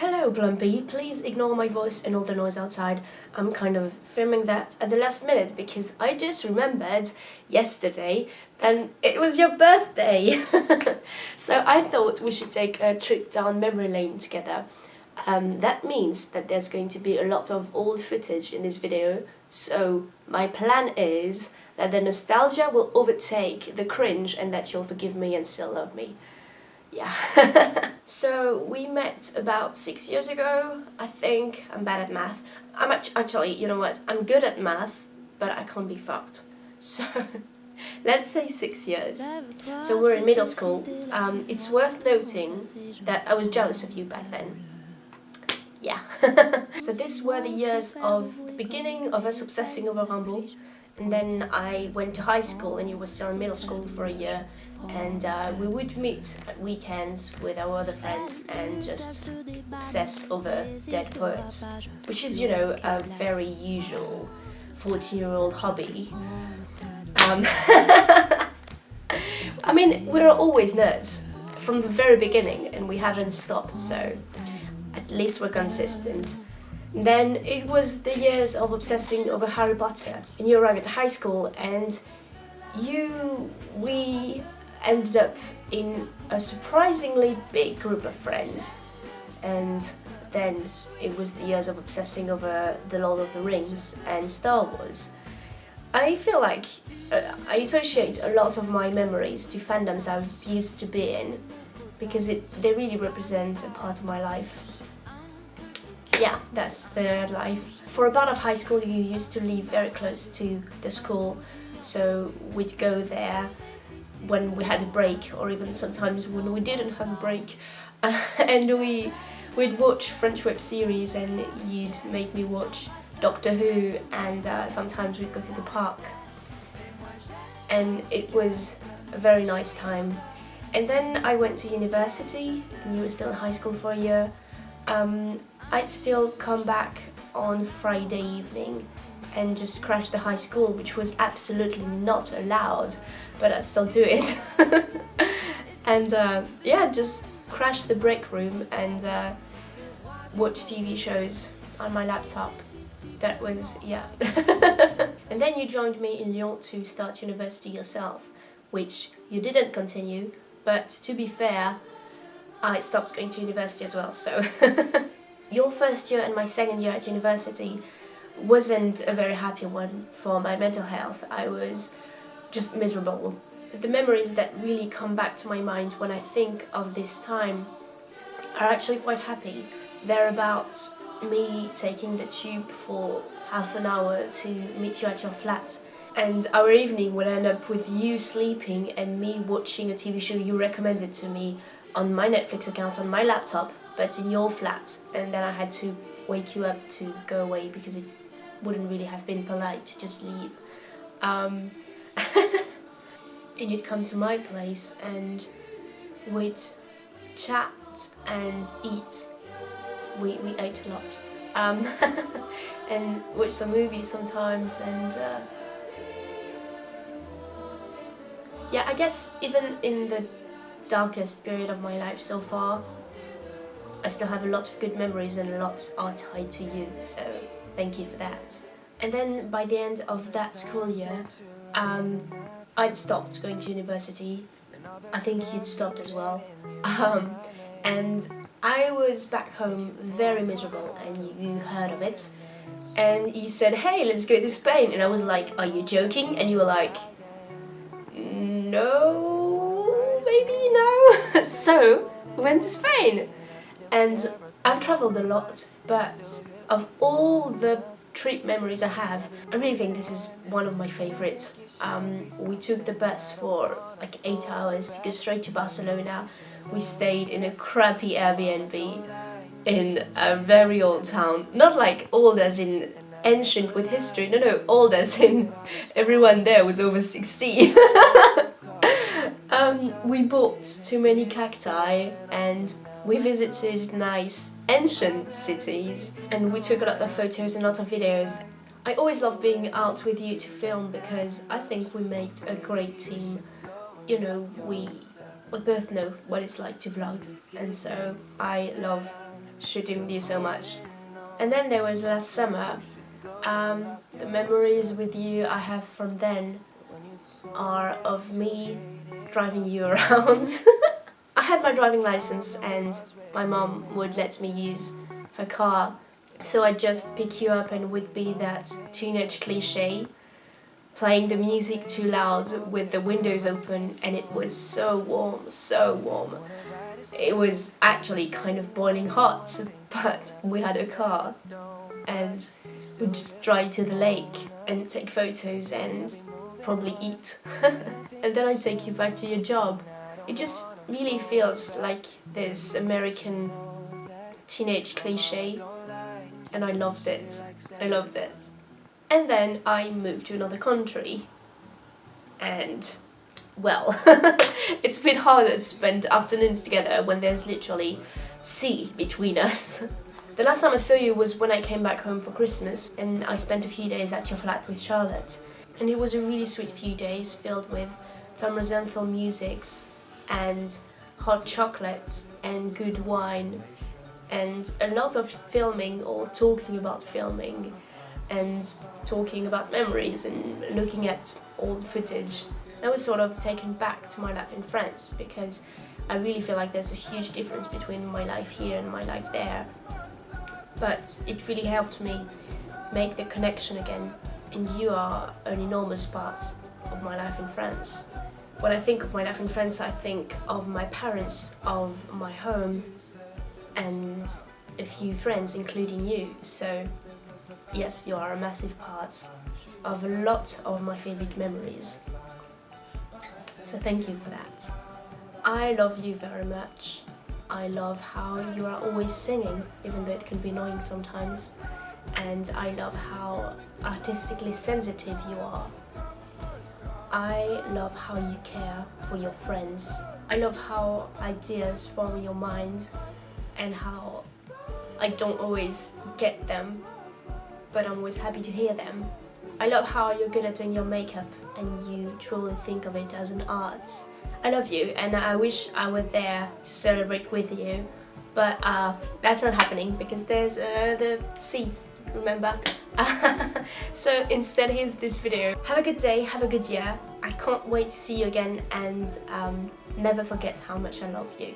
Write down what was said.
Hello Plumpie, please ignore my voice and all the noise outside. I'm kind of filming that at the last minute because I just remembered yesterday that it was your birthday. So I thought we should take a trip down memory lane together. That means that there's going to be a lot of old footage in this video, so my plan is that the nostalgia will overtake the cringe and that you'll forgive me and still love me. Yeah. So we met about 6 years ago, I think. I'm bad at math. I'm actually, you know what, I'm good at math, but I can't be fucked. So let's say 6 years. So we're in middle school. It's worth noting that I was jealous of you back then. Yeah. So these were the years of the beginning of us obsessing over Rimbaud. And then I went to high school and you were still in middle school for a year. And we would meet at weekends with our other friends and just obsess over dead poets, which is, you know, a very usual 14-year-old hobby. I mean, we're always nerds from the very beginning and we haven't stopped, so at least we're consistent. Then it was the years of obsessing over Harry Potter, and you arrived at high school and we ended up in a surprisingly big group of friends, and then it was the years of obsessing over The Lord of the Rings and Star Wars. I feel like I associate a lot of my memories to fandoms I've used to be in because they really represent a part of my life. Yeah, that's the nerd life. For a part of high school you used to live very close to the school, so we'd go there when we had a break, or even sometimes when we didn't have a break, and we'd watch French web series and you'd make me watch Doctor Who, and sometimes we'd go to the park, and it was a very nice time. And then I went to university and you were still in high school for a year. I'd still come back on Friday evening and just crash the high school, which was absolutely not allowed, but I'd still do it. And yeah, just crash the break room and watch TV shows on my laptop. That was, yeah. And then you joined me in Lyon to start university yourself, which you didn't continue, but to be fair, I stopped going to university as well, so. Your first year and my second year at university wasn't a very happy one for my mental health. I was just miserable. The memories that really come back to my mind when I think of this time are actually quite happy. They're about me taking the tube for half an hour to meet you at your flat, and our evening would end up with you sleeping and me watching a TV show you recommended to me on my Netflix account on my laptop, but in your flat, and then I had to wake you up to go away because it wouldn't really have been polite to just leave. And you'd come to my place and we'd chat and eat. We ate a lot. And watch some movies sometimes, and yeah, I guess even in the darkest period of my life so far, I still have a lot of good memories and a lot are tied to you, so thank you for that. And then by the end of that school year, I'd stopped going to university. I think you'd stopped as well. And I was back home very miserable, and you heard of it. And you said, hey, let's go to Spain. And I was like, are you joking? And you were like, no, maybe no. So we went to Spain. And I've travelled a lot, but of all the trip memories I have, I really think this is one of my favourites. We took the bus for like 8 hours to go straight to Barcelona. We stayed in a crappy Airbnb in a very old town. Not like old as in ancient with history, no, old as in everyone there was over 60. We bought too many cacti and we visited nice ancient cities, and we took a lot of photos and a lot of videos. I always love being out with you to film because I think we made a great team. You know, we both know what it's like to vlog, and so I love shooting with you so much. And then there was last summer. The memories with you I have from then are of me driving you around. I had my driving license and my mom would let me use her car, so I'd just pick you up and would be that teenage cliche, playing the music too loud with the windows open, and it was so warm, so warm. It was actually kind of boiling hot, but we had a car and we'd just drive to the lake and take photos and probably eat. And then I'd take you back to your job. It just really feels like this American teenage cliche, and I loved it. I loved it. And then I moved to another country, and well, it's a bit harder to spend afternoons together when there's literally sea between us. The last time I saw you was when I came back home for Christmas, and I spent a few days at your flat with Charlotte. And it was a really sweet few days filled with Tom Rosenthal musics and hot chocolate and good wine and a lot of filming or talking about filming and talking about memories and looking at old footage. I was sort of taken back to my life in France because I really feel like there's a huge difference between my life here and my life there. But it really helped me make the connection again, and you are an enormous part of my life in France. When I think of my life in France, I think of my parents, of my home, and a few friends, including you. So yes, you are a massive part of a lot of my favorite memories. So thank you for that. I love you very much. I love how you are always singing, even though it can be annoying sometimes. And I love how artistically sensitive you are. I love how you care for your friends. I love how ideas form in your mind and how I don't always get them, but I'm always happy to hear them. I love how you're good at doing your makeup and you truly think of it as an art. I love you, and I wish I were there to celebrate with you, but that's not happening because there's the sea, remember? So instead, here's this video. Have a good day, have a good year. I can't wait to see you again, and never forget how much I love you.